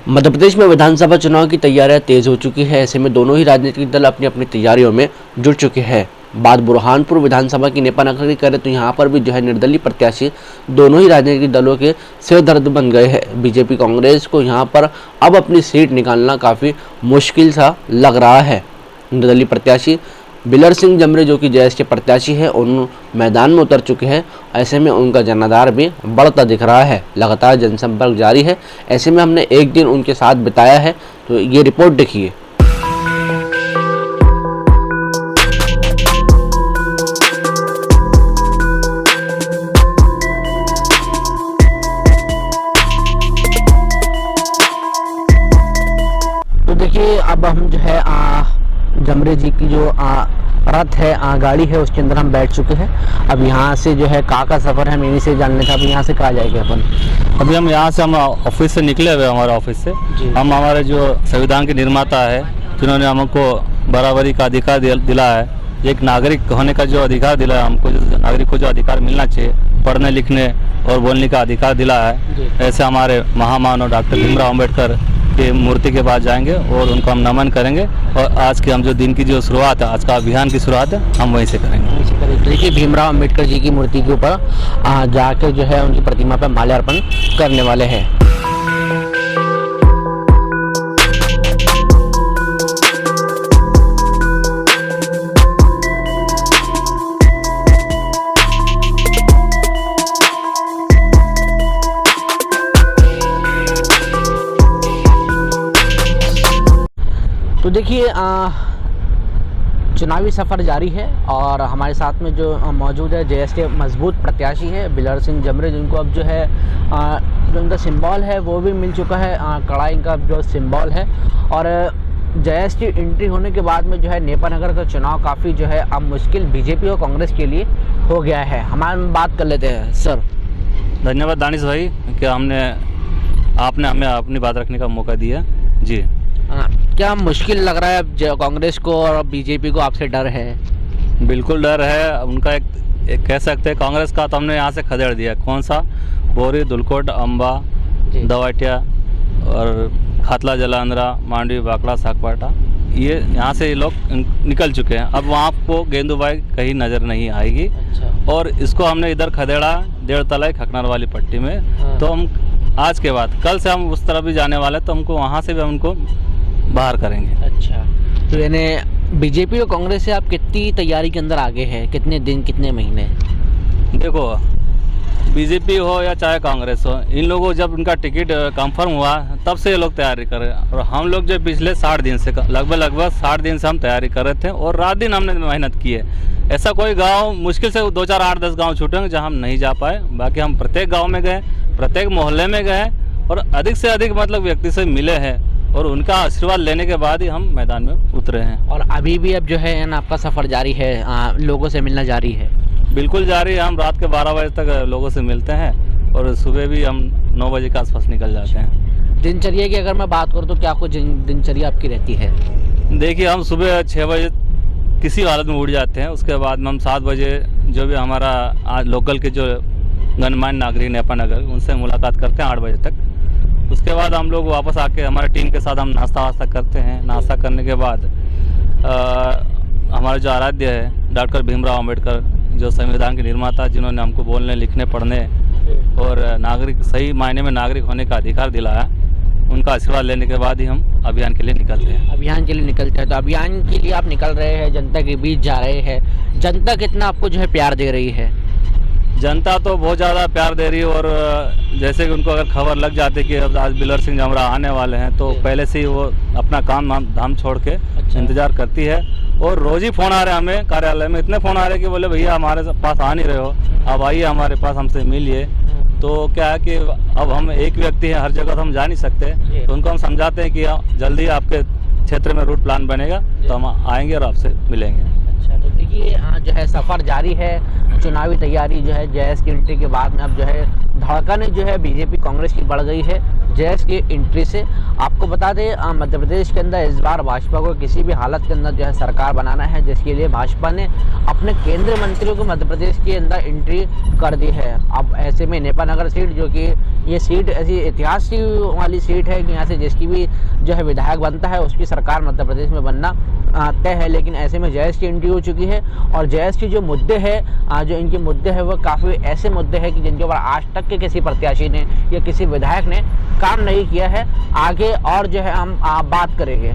मध्य प्रदेश में विधानसभा चुनाव की तैयारियां तेज हो चुकी है। ऐसे में दोनों ही राजनीतिक दल अपनी अपनी तैयारियों में जुट चुके हैं। बात बुरहानपुर विधानसभा की नेपानगर की करें तो यहाँ पर भी जो है निर्दलीय प्रत्याशी दोनों ही राजनीतिक दलों के सिरदर्द बन गए हैं। बीजेपी कांग्रेस को यहाँ पर अब अपनी सीट निकालना काफ़ी मुश्किल सा लग रहा है। निर्दलीय प्रत्याशी बिलर सिंह जमरे जो कि जेएस के प्रत्याशी है, उन मैदान में उतर चुके हैं। ऐसे में उनका जनाधार भी बढ़ता दिख रहा है। लगातार जनसंपर्क जारी है। ऐसे में हमने एक दिन उनके साथ बिताया है, तो ये रिपोर्ट देखिए। तो देखिए, अब हम जो है जमरे जी की जो रथ है, गाड़ी है, उसके अंदर हम बैठ चुके हैं। अब यहाँ से जो है का सफ़र है, इन्हीं से जानने था। अब यहाँ से कहाँ जाएंगे अपन? अभी हम यहाँ से हम ऑफिस से निकले हुए, हमारे ऑफिस से। हम हमारे जो संविधान के निर्माता है, जिन्होंने हमको बराबरी का अधिकार दिला है, एक नागरिक होने का जो अधिकार दिला है हमको, जो नागरिक को जो अधिकार मिलना चाहिए, पढ़ने लिखने और बोलने का अधिकार दिला है, ऐसे हमारे महामानव डॉक्टर भीमराव अम्बेडकर की मूर्ति के पास जाएंगे और उनको हम नमन करेंगे। और आज की हम जो दिन की जो शुरुआत है, आज का अभियान की शुरुआत है, हम वहीं से करेंगे। देखिए, भीमराव अम्बेडकर जी की मूर्ति के ऊपर जाकर जो है उनकी प्रतिमा पर माल्यार्पण करने वाले हैं। तो देखिए, चुनावी सफ़र जारी है और हमारे साथ में जो मौजूद है जेएस के मजबूत प्रत्याशी है बिलर सिंह जमरे, जिनको अब जो है जो उनका सिंबल है वो भी मिल चुका है। कड़ाई का जो सिंबल है, और जेएस की एंट्री होने के बाद में जो है नेपानगर का चुनाव काफ़ी जो है अब मुश्किल बीजेपी और कांग्रेस के लिए हो गया है। हमारे बात कर लेते हैं। सर, धन्यवाद दानिश भाई कि आपने हमें अपनी बात रखने का मौका दिया। जी, क्या मुश्किल लग रहा है अब कांग्रेस को और बीजेपी को? आपसे डर है? बिल्कुल डर है। उनका एक कह सकते हैं, कांग्रेस का तो हमने यहाँ से खदेड़ दिया। कौन सा? बोरी, दुलकोट, अम्बा, दवाटिया और खातला, जलांधरा, मांडवी, बाकड़ा, साकपाटा, ये यहाँ से ये लोग निकल चुके हैं। अब वहाँ को गेंदूबाई कहीं नज़र नहीं आएगी। अच्छा। और इसको हमने इधर खदेड़ा, डेढ़ तलाई खकनर वाली पट्टी में। हाँ। तो हम आज के बाद कल से हम उस तरफ भी जाने वाले, तो हमको वहाँ से भी हम उनको बाहर करेंगे। अच्छा, तो यानी बीजेपी और कांग्रेस से आप कितनी तैयारी के अंदर आगे हैं? कितने दिन, कितने महीने? देखो, बीजेपी हो या चाहे कांग्रेस हो, इन लोगों जब उनका टिकट कंफर्म हुआ तब से ये लोग तैयारी कर रहे हैं। और हम लोग जो पिछले 60 दिन से लगभग 60 दिन से हम तैयारी कर रहे थे और रात दिन हमने मेहनत की है। ऐसा कोई गांव, मुश्किल से 2, 4, 8, 10 गांव छूटेंगे जहां हम नहीं जा पाए। बाकी हम प्रत्येक गांव में गए, प्रत्येक मोहल्ले में गए और अधिक से अधिक व्यक्ति से मिले हैं और उनका आशीर्वाद लेने के बाद ही हम मैदान में उतरे हैं। और अभी भी अब जो है ना आपका सफ़र जारी है, लोगों से मिलना जारी है? बिल्कुल जारी है। हम रात के 12 बजे तक लोगों से मिलते हैं और सुबह भी हम 9 बजे के आसपास निकल जाते हैं। दिनचर्या की अगर मैं बात करूँ तो क्या कुछ दिनचर्या आपकी रहती है? देखिए, हम सुबह 6 बजे किसी हालत में उठ जाते हैं। उसके बाद में हम 7 बजे जो भी हमारा आज लोकल के जो गणमान्य नागरिक नेपानगर, उनसे मुलाकात करते हैं 8 बजे तक। उसके बाद हम लोग वापस आके हमारे टीम के साथ हम नाश्ता वास्ता करते हैं। नाश्ता करने के बाद हमारे जो आराध्य है डॉक्टर भीमराव अम्बेडकर, जो संविधान के निर्माता, जिन्होंने हमको बोलने, लिखने, पढ़ने और नागरिक, सही मायने में नागरिक होने का अधिकार दिलाया, उनका आशीर्वाद लेने के बाद ही हम अभियान के लिए निकलते हैं। अभियान के लिए निकलते हैं, तो अभियान के लिए आप निकल रहे हैं, जनता के बीच जा रहे हैं। जनता कितना आपको जो है प्यार दे रही है? जनता तो बहुत ज़्यादा प्यार दे रही है। और जैसे कि उनको अगर खबर लग जाती है कि अब आज बिलर सिंह जमरा आने वाले हैं, तो पहले से ही वो अपना काम धाम छोड़ के इंतज़ार करती है। और रोज़ ही फ़ोन आ रहे हैं हमें कार्यालय में, इतने फ़ोन आ रहे हैं कि बोले भैया हमारे पास आ नहीं रहे हो, अब आइए हमारे पास, हमसे मिलिए। तो क्या है कि अब हम एक व्यक्ति हैं, हर जगह तो हम जा नहीं सकते, तो उनको हम समझाते हैं कि जल्दी आपके क्षेत्र में रूट प्लान बनेगा तो हम आएंगे और आपसे मिलेंगे। अच्छा, तो देखिए, जो है सफ़र जारी है। चुनावी तैयारी जो है जेएस की एंट्री के बाद में अब जो है धड़कन जो है बीजेपी कांग्रेस की बढ़ गई है। जयेश की एंट्री से। आपको बता दें मध्य प्रदेश के अंदर इस बार भाजपा को किसी भी हालत के अंदर जो है सरकार बनाना है, जिसके लिए भाजपा ने अपने केंद्रीय मंत्रियों को मध्य प्रदेश के अंदर एंट्री कर दी है। अब ऐसे में नेपानगर सीट, जो कि ये सीट ऐसी इतिहास की वाली सीट है कि यहाँ से जिसकी भी जो है विधायक बनता है उसकी सरकार मध्य प्रदेश में बनना तय है। लेकिन ऐसे में जयेश की एंट्री हो चुकी है और जयेश की जो मुद्दे हैं, जो इनके मुद्दे हैं वो काफ़ी ऐसे मुद्दे हैं कि जिनके ऊपर आज तक के किसी प्रत्याशी ने या किसी विधायक ने काम नहीं किया है। आगे और जो है हम बात करेंगे।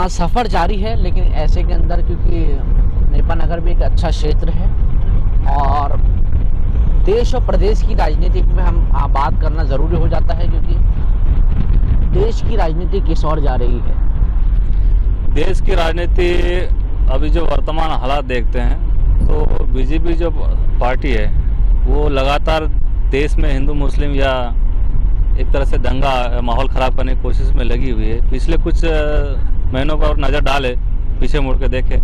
सफ़र जारी है, लेकिन ऐसे के अंदर क्योंकि नेपानगर भी एक अच्छा क्षेत्र है और देश और प्रदेश की राजनीति में हम बात करना ज़रूरी हो जाता है, क्योंकि देश की राजनीति किस ओर जा रही है। देश की राजनीति अभी जो वर्तमान हालात देखते हैं तो बीजेपी जो पार्टी है वो लगातार देश में हिंदू मुस्लिम या एक तरह से दंगा माहौल ख़राब करने की कोशिश में लगी हुई है। पिछले कुछ महीनों पर नज़र डाले, पीछे मुड़ के देखे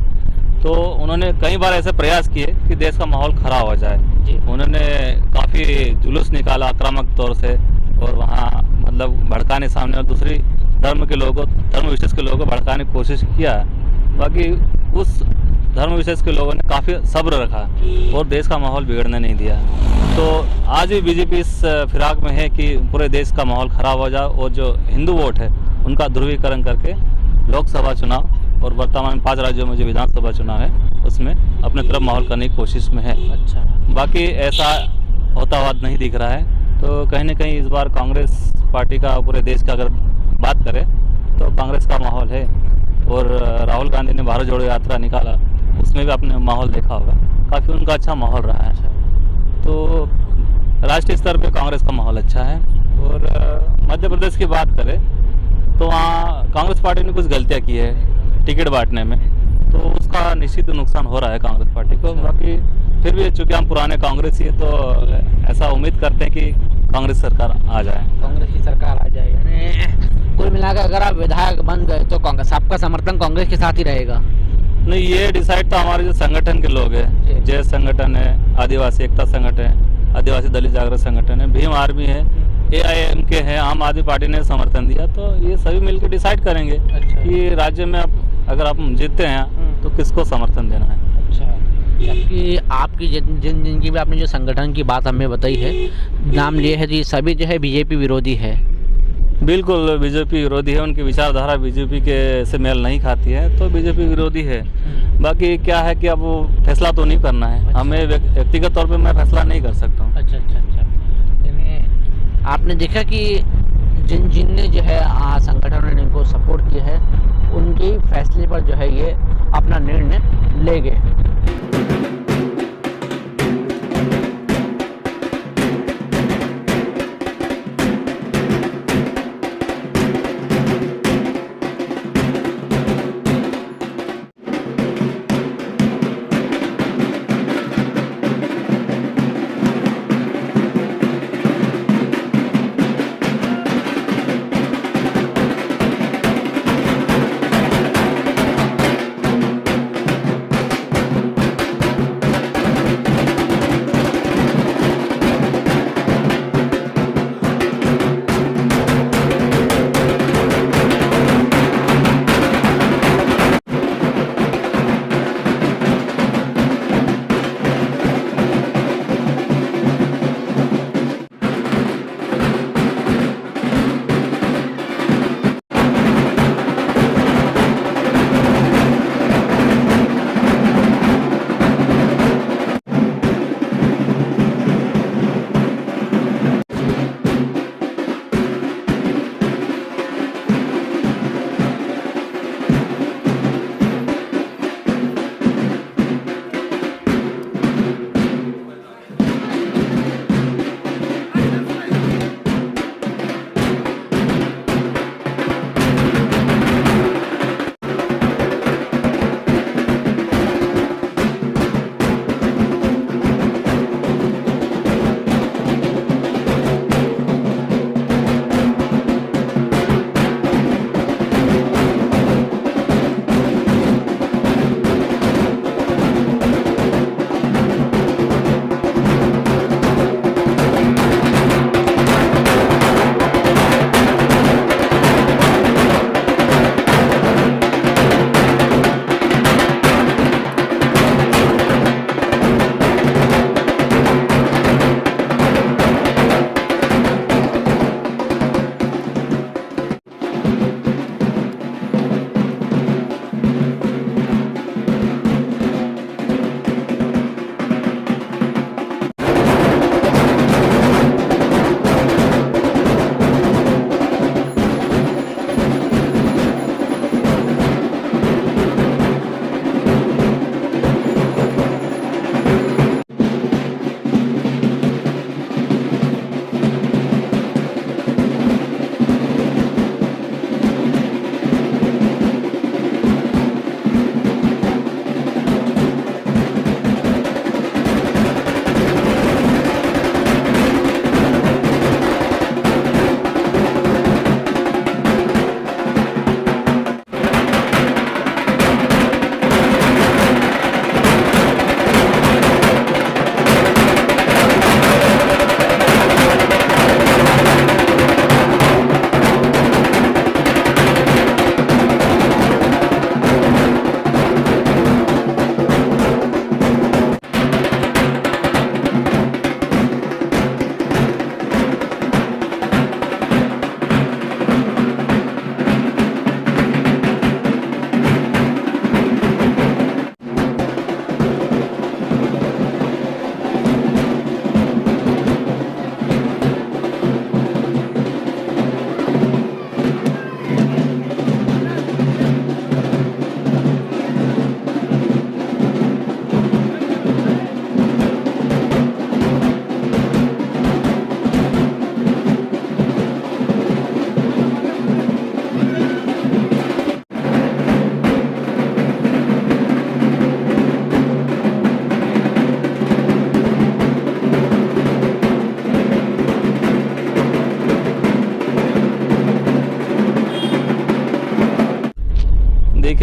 तो उन्होंने कई बार ऐसे प्रयास किए कि देश का माहौल खराब हो जाए। जी। उन्होंने काफ़ी जुलूस निकाला आक्रामक तौर से, और वहाँ मतलब भड़काने सामने, और दूसरी धर्म के लोगों, धर्म विशेष के लोगों को भड़काने की कोशिश किया। बाकी उस धर्म विशेष के लोगों ने काफ़ी सब्र रखा और देश का माहौल बिगड़ने नहीं दिया। तो आज भी बीजेपी इस फिराक में है कि पूरे देश का माहौल ख़राब हो जाए, और जो हिंदू वोट है उनका ध्रुवीकरण करके लोकसभा चुनाव और वर्तमान 5 राज्यों में जो विधानसभा चुनाव है उसमें अपने तरफ माहौल करने की कोशिश में है। अच्छा। बाकी ऐसा होता हुआ नहीं दिख रहा है। तो कहीं ना कहीं इस बार कांग्रेस पार्टी का, पूरे देश का अगर बात करें तो कांग्रेस का माहौल है। और राहुल गांधी ने भारत जोड़ो यात्रा निकाला, उसमें भी आपने माहौल देखा होगा, काफ़ी उनका अच्छा माहौल रहा है। तो राष्ट्रीय स्तर पे कांग्रेस का माहौल अच्छा है। और मध्य प्रदेश की बात करें तो वहाँ कांग्रेस पार्टी ने कुछ गलतियाँ की है टिकट बांटने में, तो उसका निश्चित नुकसान हो रहा है कांग्रेस पार्टी को। बाकी फिर भी चूंकि हम पुराने कांग्रेसी हैं तो ऐसा उम्मीद करते हैं कि कांग्रेस सरकार आ जाए। कांग्रेस की सरकार आ जाए, यानी कुल मिलाकर अगर आप विधायक बन गए तो कांग्रेस, आपका समर्थन कांग्रेस के साथ ही रहेगा? नहीं, ये डिसाइड तो हमारे जो संगठन के लोग हैं, जय संगठन है, आदिवासी एकता संगठन है, आदिवासी दलित जागरण संगठन है, भीम आर्मी है, AIMK है, आम आदमी पार्टी ने समर्थन दिया। तो ये सभी मिलकर डिसाइड करेंगे कि राज्य में अगर आप जीतते हैं तो किसको समर्थन देना है। अच्छा, जबकि आपकी जिनकी भी आपने जो संगठन की बात हमें बताई है, नाम लिए है, तो ये सभी जो है बीजेपी विरोधी है? बिल्कुल बीजेपी विरोधी है, उनकी विचारधारा बीजेपी के से मेल नहीं खाती है, तो बीजेपी विरोधी है। बाकी क्या है कि अब वो फैसला तो नहीं करना है। अच्छा। हमें व्यक्तिगत तौर पे मैं फैसला नहीं कर सकता हूँ। अच्छा अच्छा अच्छा। यानी आपने देखा कि जिनने जो है संगठनों ने इनको सपोर्ट किया है, उनके फैसले पर जो है ये अपना निर्णय ले गए।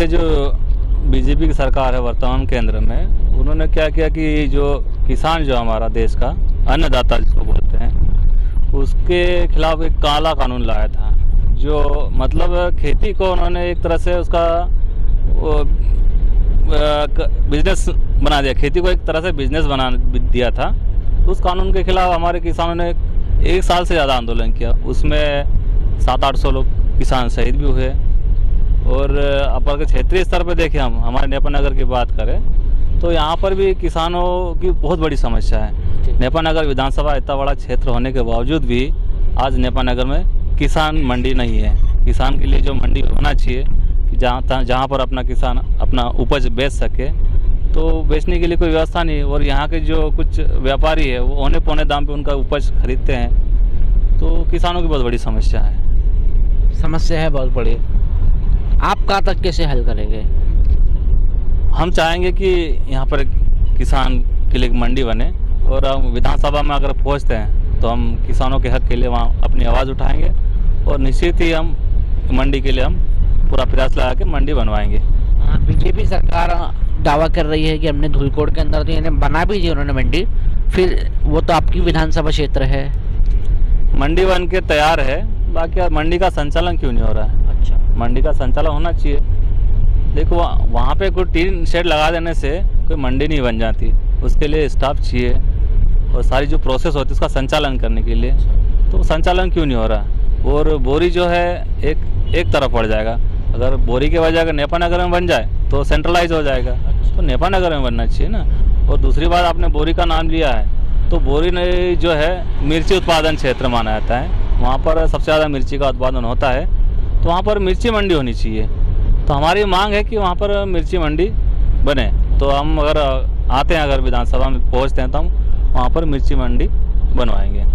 देखिए, जो बीजेपी की सरकार है वर्तमान केंद्र में, उन्होंने क्या किया कि जो किसान, जो हमारा देश का अन्नदाता जिसको बोलते हैं, उसके खिलाफ एक काला कानून लाया था, जो मतलब खेती को उन्होंने एक तरह से उसका बिजनेस बना दिया, खेती को एक तरह से बिजनेस बना दिया था। उस कानून के खिलाफ हमारे किसानों ने 1 साल से ज़्यादा आंदोलन किया। उसमें 700-800 लोग किसान शहीद भी हुए। और अगर क्षेत्रीय स्तर पर देखें, हम हमारे नेपानगर की बात करें तो यहाँ पर भी किसानों की बहुत बड़ी समस्या है। नेपानगर विधानसभा इतना बड़ा क्षेत्र होने के बावजूद भी आज नेपानगर में किसान मंडी नहीं है। किसान के लिए जो मंडी होना चाहिए, जहाँ पर अपना किसान अपना उपज बेच सके, तो बेचने के लिए कोई व्यवस्था नहीं है। और यहाँ के जो कुछ व्यापारी है वो औने पौने दाम पे उनका उपज खरीदते हैं, तो किसानों की बहुत बड़ी समस्या है। समस्या है बहुत बड़ी। आप कहाँ तक कैसे हल करेंगे? हम चाहेंगे कि यहाँ पर किसान के लिए एक मंडी बने, और हम विधानसभा में अगर पहुँचते हैं तो हम किसानों के हक के लिए वहाँ अपनी आवाज़ उठाएंगे, और निश्चित ही हम मंडी के लिए हम पूरा प्रयास लगा के मंडी बनवाएंगे। बीजेपी सरकार दावा कर रही है कि हमने धुलकोट के अंदर तो इन्हें बना भी दी उन्होंने मंडी, फिर वो तो आपकी विधानसभा क्षेत्र है। मंडी बन के तैयार है, बाकी मंडी का संचालन क्यों नहीं हो रहा है? अच्छा, मंडी का संचालन होना चाहिए। देखो, वहाँ पे कोई टीन शेड लगा देने से कोई मंडी नहीं बन जाती, उसके लिए स्टाफ चाहिए और सारी जो प्रोसेस होती है उसका संचालन करने के लिए, तो संचालन क्यों नहीं हो रहा? और बोरी जो है एक तरफ पड़ जाएगा। अगर बोरी के वजह अगर नेपानगर में बन जाए तो सेंट्रलाइज हो जाएगा, तो नेपानगर में बनना चाहिए ना। और दूसरी बात, आपने बोरी का नाम लिया है, तो बोरी ने जो है मिर्ची उत्पादन क्षेत्र माना जाता है, वहाँ पर सबसे ज़्यादा मिर्ची का उत्पादन होता है, तो वहाँ पर मिर्ची मंडी होनी चाहिए। तो हमारी मांग है कि वहाँ पर मिर्ची मंडी बने। तो हम अगर आते हैं, अगर विधानसभा में पहुँचते हैं, तो हम वहाँ पर मिर्ची मंडी बनवाएंगे।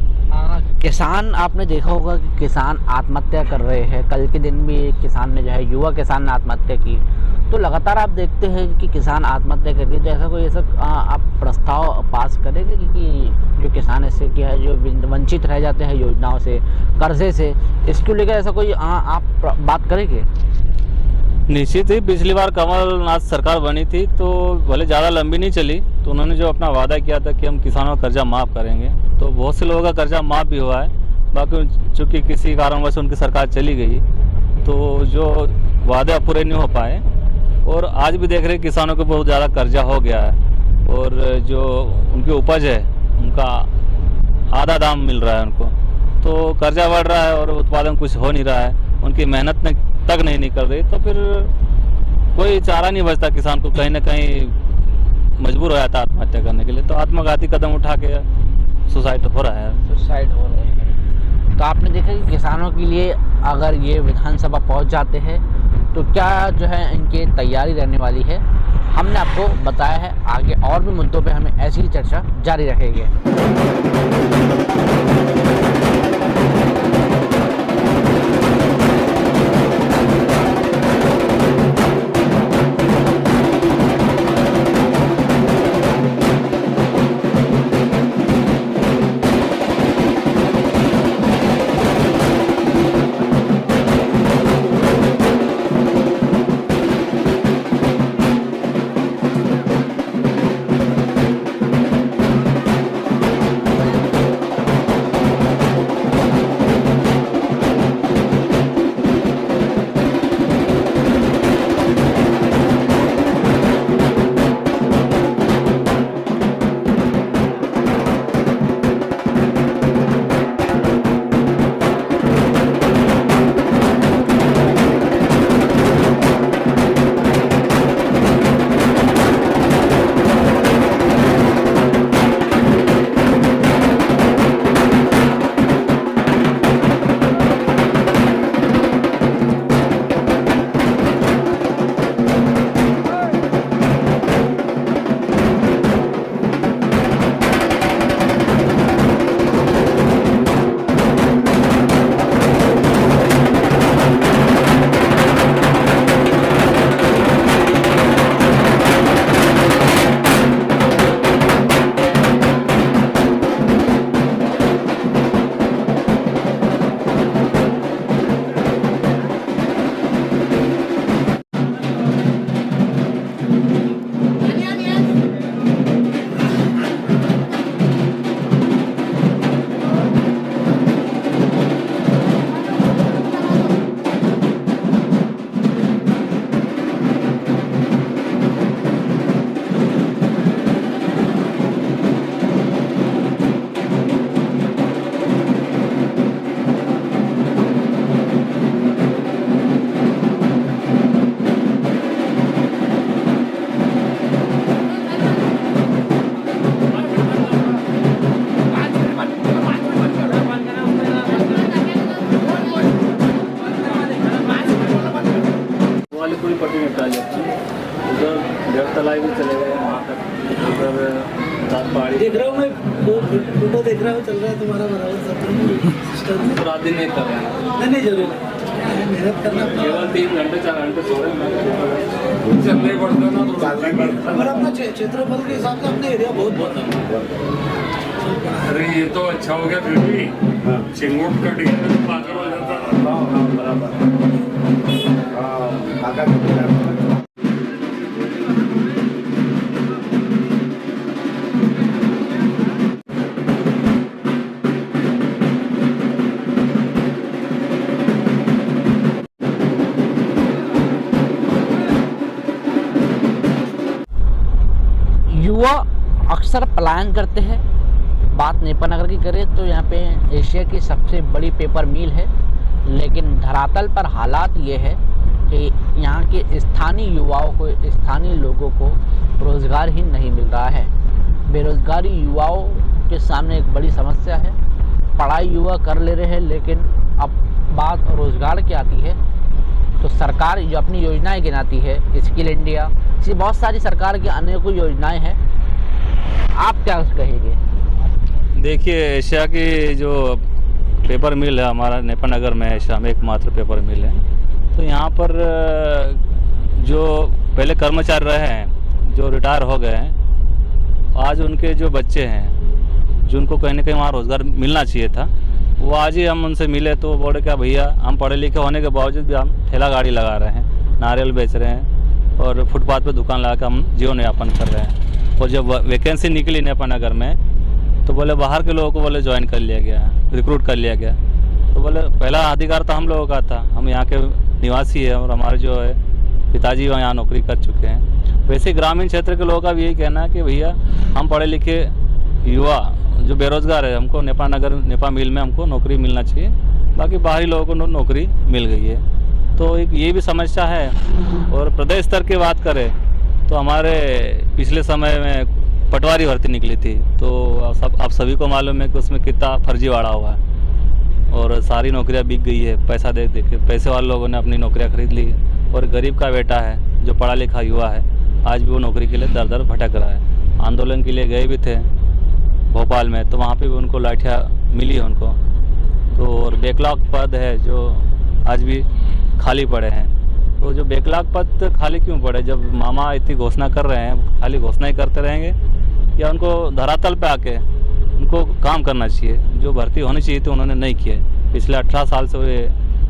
किसान, आपने देखा होगा कि किसान आत्महत्या कर रहे हैं। कल के दिन भी एक किसान ने जो है, युवा किसान ने आत्महत्या की। तो लगातार आप देखते हैं कि किसान आत्महत्या करके, तो ऐसा कोई आप प्रस्ताव पास करेंगे कि जो किसान ऐसे क्या है, जो वंचित रह जाते हैं योजनाओं से, कर्जे से, इसको लेकर ऐसा कोई आप बात करेंगे? निश्चित ही, पिछली बार कमलनाथ सरकार बनी थी तो भले ज़्यादा लंबी नहीं चली, तो उन्होंने जो अपना वादा किया था कि हम किसानों का कर्जा माफ़ करेंगे, तो बहुत से लोगों का कर्जा माफ़ भी हुआ है। बाकी चूँकि किसी कारणवश उनकी सरकार चली गई, तो जो वादे पूरे नहीं हो पाए, और आज भी देख रहे किसानों को बहुत ज़्यादा कर्जा हो गया है, और जो उनकी उपज है उनका आधा दाम मिल रहा है उनको, तो कर्जा बढ़ रहा है और उत्पादन कुछ हो नहीं रहा है, उनकी मेहनत तक नहीं निकल रही, तो फिर कोई चारा नहीं बचता। किसान को कहीं ना कहीं मजबूर हो जाता है आत्महत्या करने के लिए, तो आत्मघाती कदम उठा के सुसाइड हो रहा है। सुसाइड हो रहे हैं। तो आपने देखा कि किसानों के लिए अगर ये विधानसभा पहुंच जाते हैं तो क्या जो है इनकी तैयारी रहने वाली है, हमने आपको बताया है। आगे और भी मुद्दों पे हमें ऐसी ही चर्चा जारी रखेंगे। तलाई भी चले गए वहाँ तक, उधर सात पहाड़ी देख रहा हूँ मैं, फोटो देख रहा हूँ, चल रहा है तुम्हारा बराबर सब सिस्टम। रात दिन नहीं कर रहे हैं, नहीं जरूर मेहनत करना केवल 3 घंटे 4 घंटे सो रहे हैं। चलने पड़ता ना तो चलना ही पड़ता। और अपना क्षेत्रफल के हिसाब से अपना एरिया बहुत बड़ा है। अरे ये तो अच्छा हो गया फिर भी चिंगुट कट गया तो पागल हो जाता था। बराबर युवा अक्सर पलायन करते हैं। बात नेपा नगर की करें तो यहाँ पे एशिया की सबसे बड़ी पेपर मिल है, लेकिन धरातल पर हालात ये है कि यहाँ के स्थानीय युवाओं को, स्थानीय लोगों को रोज़गार ही नहीं मिल रहा है। बेरोज़गारी युवाओं के सामने एक बड़ी समस्या है। पढ़ाई युवा कर ले रहे हैं, लेकिन अब बात रोज़गार की आती है तो सरकार जो अपनी योजनाएं गिनाती है, स्किल इंडिया, ऐसी बहुत सारी सरकार की अनेकों योजनाएं हैं। आप क्या कहेंगे? देखिए, एशिया की जो पेपर मिल है हमारा नेपा नगर में, एशिया में एकमात्र पेपर मिल है। तो यहाँ पर जो पहले कर्मचारी रहे हैं, जो रिटायर हो गए हैं, आज उनके जो बच्चे हैं, जिनको कहीं ना कहीं वहाँ रोज़गार मिलना चाहिए था, वो आज ही हम उनसे मिले तो बोले क्या भैया, हम पढ़े लिखे होने के बावजूद भी हम ठेला गाड़ी लगा रहे हैं, नारियल बेच रहे हैं और फुटपाथ पे दुकान लगा कर हम जीवन यापन कर रहे हैं। और जब वैकेंसी निकली नेपा नगर में तो बोले बाहर के लोगों को बोले ज्वाइन कर लिया गया, रिक्रूट कर लिया गया। तो बोले पहला अधिकार तो हम लोगों का था, हम यहाँ के निवासी हैं और हमारे जो है पिताजी यहाँ नौकरी कर चुके हैं। वैसे ग्रामीण क्षेत्र के लोगों का भी यही कहना है कि भैया हम पढ़े लिखे युवा जो बेरोजगार है, हमको नेपा नगर नेपा मिल में हमको नौकरी मिलना चाहिए। बाकी बाहरी लोगों को नौकरी मिल गई है, तो एक ये भी समस्या है। और प्रदेश स्तर की बात करें तो हमारे पिछले समय में पटवारी भर्ती निकली थी, तो आप सभी को मालूम है कि उसमें कितना फर्जीवाड़ा हुआ है और सारी नौकरियां बिक गई है। पैसा दे के पैसे वाले लोगों ने अपनी नौकरियां खरीद ली और गरीब का बेटा है जो पढ़ा लिखा युवा है, आज भी वो नौकरी के लिए दर दर भटक रहा है। आंदोलन के लिए गए भी थे भोपाल में, तो वहाँ पे भी उनको लाठियाँ मिली उनको। तो और बैकलॉग पद है जो आज भी खाली पड़े हैं। तो जो बैकलॉग पद खाली क्यों पड़े? जब मामा इतनी घोषणा कर रहे हैं, खाली घोषणा ही करते रहेंगे या उनको धरातल पे आके उनको काम करना चाहिए? जो भर्ती होनी चाहिए थी उन्होंने नहीं किए। पिछले 18 साल से वे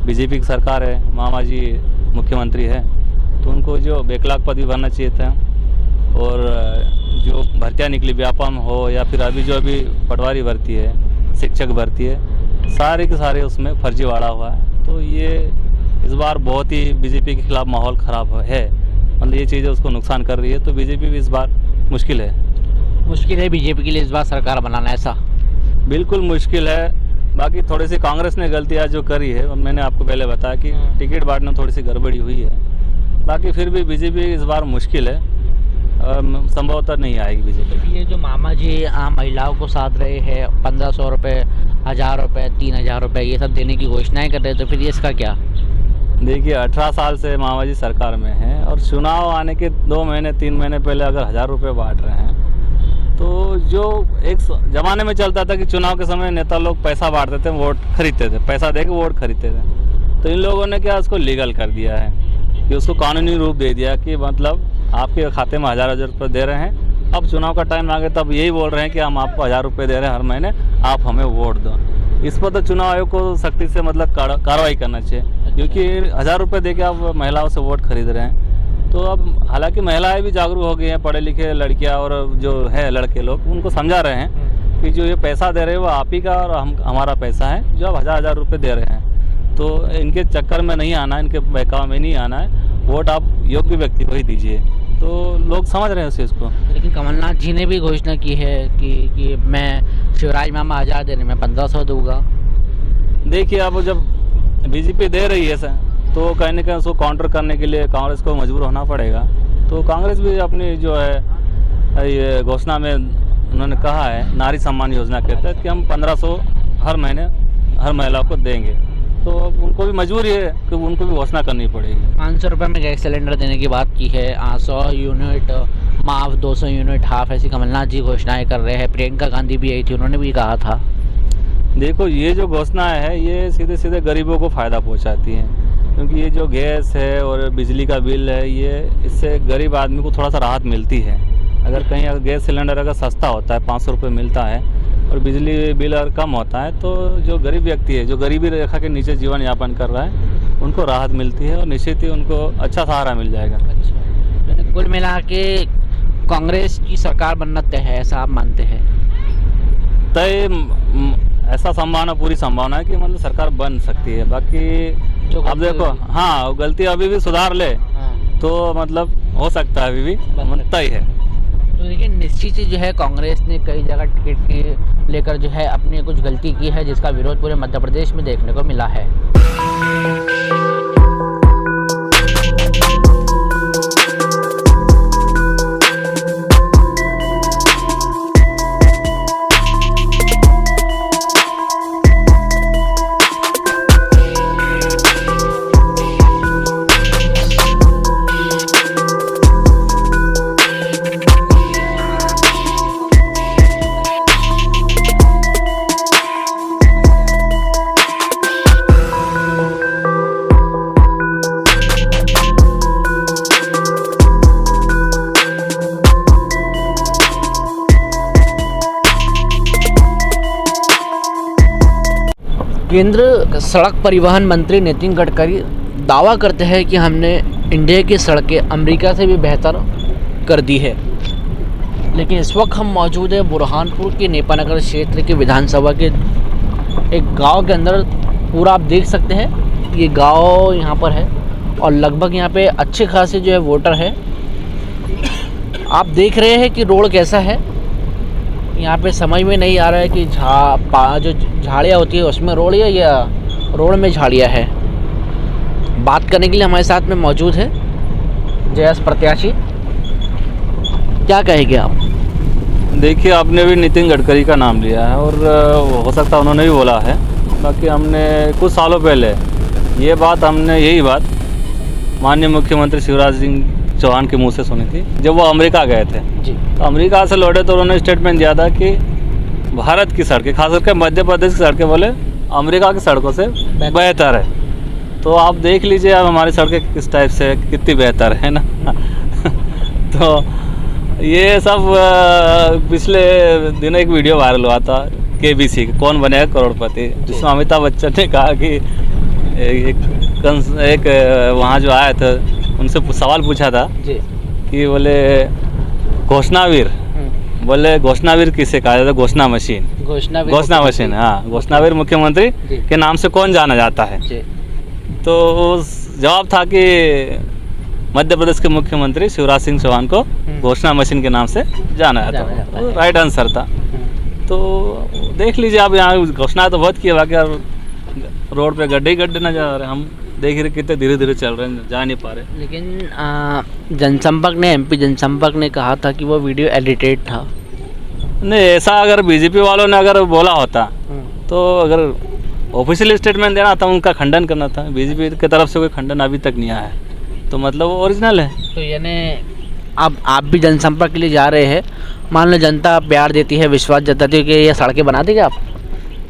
बीजेपी की सरकार है, मामा जी मुख्यमंत्री है, तो उनको जो बैकलॉग पद भी भरना चाहिए था। और जो भर्तियाँ निकली व्यापम हो या फिर अभी जो अभी पटवारी भर्ती है, शिक्षक भर्ती है, सारे के सारे उसमें फर्जीवाड़ा हुआ है। तो ये इस बार बहुत ही बीजेपी के खिलाफ माहौल ख़राब है, मतलब ये चीज़ें उसको नुकसान कर रही है। तो बीजेपी भी इस बार मुश्किल है बीजेपी के लिए इस बार सरकार बनाना, ऐसा बिल्कुल मुश्किल है। बाकी थोड़ी सी कांग्रेस ने गलतियाँ जो करी है, मैंने आपको पहले बताया कि टिकट बांटने में थोड़ी सी गड़बड़ी हुई है। बाकी फिर भी बीजेपी इस बार मुश्किल है, संभवतः नहीं आएगी बीजेपी। ये जो मामा जी महिलाओं को साथ रहे हैं, 1500 रुपये, 1000 रुपये, 3000 रुपये, ये सब देने की घोषणाएं कर रहे हैं, तो फिर ये इसका क्या? देखिए, 18 साल से मामा जी सरकार में हैं और चुनाव आने के 2 महीने 3 महीने पहले अगर 1000 रुपये बांट रहे हैं, तो जो एक ज़माने में चलता था कि चुनाव के समय नेता लोग पैसा बांटते थे, वोट खरीदते थे, पैसा दे के वोट खरीदते थे। तो इन लोगों ने क्या उसको लीगल कर दिया है कि उसको कानूनी रूप दे दिया कि मतलब आपके खाते में 1000 रुपये दे रहे हैं। अब चुनाव का टाइम आ गया तब यही बोल रहे हैं कि हम आपको 1000 रुपये दे रहे हैं हर महीने, आप हमें वोट दो। इस पर तो चुनाव आयोग को सख्ती से मतलब कार्रवाई करना चाहिए, क्योंकि 1000 रुपये दे के आप महिलाओं से वोट खरीद रहे हैं। तो अब हालांकि महिलाएं भी जागरूक हो गई हैं, पढ़े लिखे लड़कियां और जो है लड़के लोग, उनको समझा रहे हैं कि जो ये पैसा दे रहे हैं वो आप ही का और हमारा पैसा है, जो आप 1000 रुपये दे रहे हैं। तो इनके चक्कर में नहीं आना है, इनके बहकाव में नहीं आना है, वोट आप योग्य व्यक्ति को ही दीजिए। तो लोग समझ रहे हैं उस चीज़ को। लेकिन कमलनाथ जी ने भी घोषणा की है कि मैं शिवराज मामा 1000 देने में 1500 दूंगा। देखिए, अब जब बीजेपी दे रही है तो कहीं ना कहीं उसको काउंटर करने के लिए कांग्रेस को मजबूर होना पड़ेगा। तो कांग्रेस भी अपनी जो है ये घोषणा में उन्होंने कहा है, नारी सम्मान योजना के तहत कि हम 1500 हर महीने हर महिला को देंगे। तो अब उनको भी मजबूरी है कि उनको भी घोषणा करनी पड़ेगी। 500 रुपये में गैस सिलेंडर देने की बात की है, 100 यूनिट माफ, 200 यूनिट हाफ, ऐसी कमलनाथ जी घोषणाएं कर रहे हैं। प्रियंका गांधी भी आई थी, उन्होंने भी कहा था। देखो ये जो घोषणाएं है ये सीधे सीधे गरीबों को फ़ायदा पहुंचाती हैं, क्योंकि ये जो गैस है और बिजली का बिल है, ये इससे गरीब आदमी को थोड़ा सा राहत मिलती है। अगर कहीं अगर गैस सिलेंडर अगर सस्ता होता है, 500 रुपये मिलता है, और बिजली बिल अगर कम होता है, तो जो गरीब व्यक्ति है, जो गरीबी रेखा के नीचे जीवन यापन कर रहा है, उनको राहत मिलती है और निश्चित ही उनको अच्छा सहारा मिल जाएगा। अच्छा, कुल मिला के कांग्रेस की सरकार बनना तय है, ऐसा आप मानते हैं? तय ऐसा संभावना, पूरी संभावना है कि मतलब सरकार बन सकती है। बाकी अब देखो, हाँ गलती अभी भी सुधार ले तो मतलब हो सकता है, अभी भी तय है। तो देखिए, निश्चित ही जो है कांग्रेस ने कई जगह टिकट के लेकर जो है अपनी कुछ गलती की है, जिसका विरोध पूरे मध्य प्रदेश में देखने को मिला है। केंद्र सड़क परिवहन मंत्री नितिन गडकरी दावा करते हैं कि हमने इंडिया की सड़कें अमेरिका से भी बेहतर कर दी है। लेकिन इस वक्त हम मौजूद है बुरहानपुर के नेपानगर क्षेत्र के विधानसभा के एक गांव के अंदर। पूरा आप देख सकते हैं, ये गांव यहाँ पर है और लगभग यहाँ पे अच्छे खासे जो है वोटर है। आप देख रहे हैं कि रोड कैसा है। यहाँ पे समझ में नहीं आ रहा है कि जो झाड़ियाँ होती है उसमें रोड है या रोड में झाड़ियाँ है। बात करने के लिए हमारे साथ में मौजूद है जयस प्रत्याशी। क्या कहेंगे आप? देखिए, आपने भी नितिन गडकरी का नाम लिया है और हो सकता है उन्होंने भी बोला है। बाकी हमने कुछ सालों पहले यही बात माननीय मुख्यमंत्री शिवराज सिंह चौहान के मुंह से सुनी थी, जब वो अमेरिका गए थे जी। तो अमेरिका से लौटे तो उन्होंने स्टेटमेंट दिया था कि भारत की सड़कें, खास करके मध्य प्रदेश की सड़कें बोले अमेरिका की सड़कों से बेहतर है। तो आप देख लीजिए अब हमारी सड़कें किस टाइप से, कितनी बेहतर है ना। तो ये सब पिछले दिनों एक वीडियो वायरल हुआ था KBC, कौन बनेगा करोड़पति, जिसमें अमिताभ बच्चन ने कहा कि एक वहाँ जो आया था उनसे सवाल पूछा था जी कि बोले घोषणावीर किसे कहा जाता है? घोषणा मशीन, हाँ, घोषणावीर मुख्यमंत्री के नाम से कौन जाना जाता है? तो जवाब था कि मध्य प्रदेश के मुख्यमंत्री शिवराज सिंह चौहान को घोषणा मशीन के नाम से जाना जाता है। राइट आंसर था। तो देख लीजिए आप, यहाँ घोषणा तो बहुत की है, बाकी रोड पे गड्ढे ही गड्ढे नजर आ रहे हैं। हम देख रहे कितने धीरे धीरे चल रहे हैं, जा नहीं पा रहे। लेकिन जनसंपर्क ने, MP जनसंपर्क ने कहा था कि वो वीडियो एडिटेड था। नहीं, ऐसा अगर BJP वालों ने अगर बोला होता तो अगर ऑफिशियल स्टेटमेंट देना था, उनका खंडन करना था। BJP की तरफ से कोई खंडन अभी तक नहीं आया है, तो मतलब वो ओरिजिनल है। तो यानी अब आप भी जनसंपर्क के लिए जा रहे हैं, मान लो जनता प्यार देती है, विश्वास जताती है कि ये सड़कें बना देंगे आप?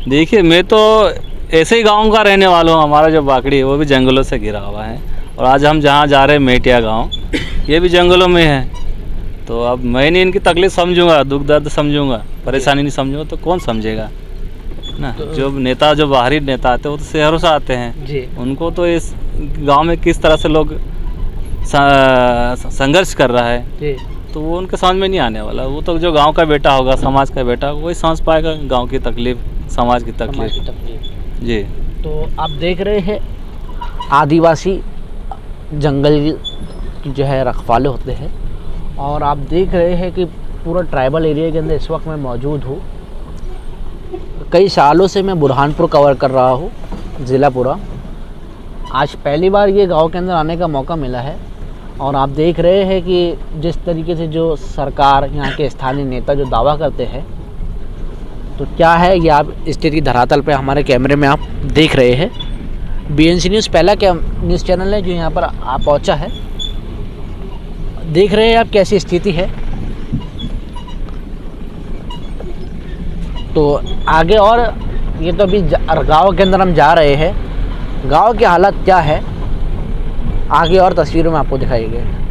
देखिए, मैं तो ऐसे ही गांव का रहने वाला हूँ। हमारा जो बाकड़ी है वो भी जंगलों से घिरा हुआ है, और आज हम जहाँ जा रहे हैं मेटिया गांव, ये भी जंगलों में है। तो अब मैं नहीं इनकी तकलीफ समझूंगा, दुख दर्द समझूंगा, परेशानी नहीं समझूंगा तो कौन समझेगा ना। तो जो नेता, जो बाहरी नेता आते हैं वो तो शहरों से आते हैं जी। उनको तो इस गांव में किस तरह से लोग संघर्ष कर रहा है जी, तो वो उनके समझ में नहीं आने वाला। वो तो जो गांव का बेटा होगा, समाज का बेटा, वही समझ पाएगा गांव की तकलीफ, समाज की तकलीफ जी। तो आप देख रहे हैं आदिवासी जंगल की जो है रखवाले होते हैं, और आप देख रहे हैं कि पूरा ट्राइबल एरिया के अंदर इस वक्त मैं मौजूद हूँ। कई सालों से मैं बुरहानपुर कवर कर रहा हूँ, ज़िला पूरा। आज पहली बार ये गांव के अंदर आने का मौका मिला है, और आप देख रहे हैं कि जिस तरीके से जो सरकार, यहाँ के स्थानीय नेता जो दावा करते हैं, तो क्या है ये आप स्थिति धरातल पे हमारे कैमरे में आप देख रहे हैं। BNC न्यूज़ पहला क्या न्यूज़ चैनल है जो यहाँ पर आ पहुँचा है। देख रहे हैं आप कैसी स्थिति है। तो आगे और ये तो अभी गांव के अंदर हम जा रहे हैं, गांव की हालत क्या है आगे और तस्वीरों में आपको दिखाई गई।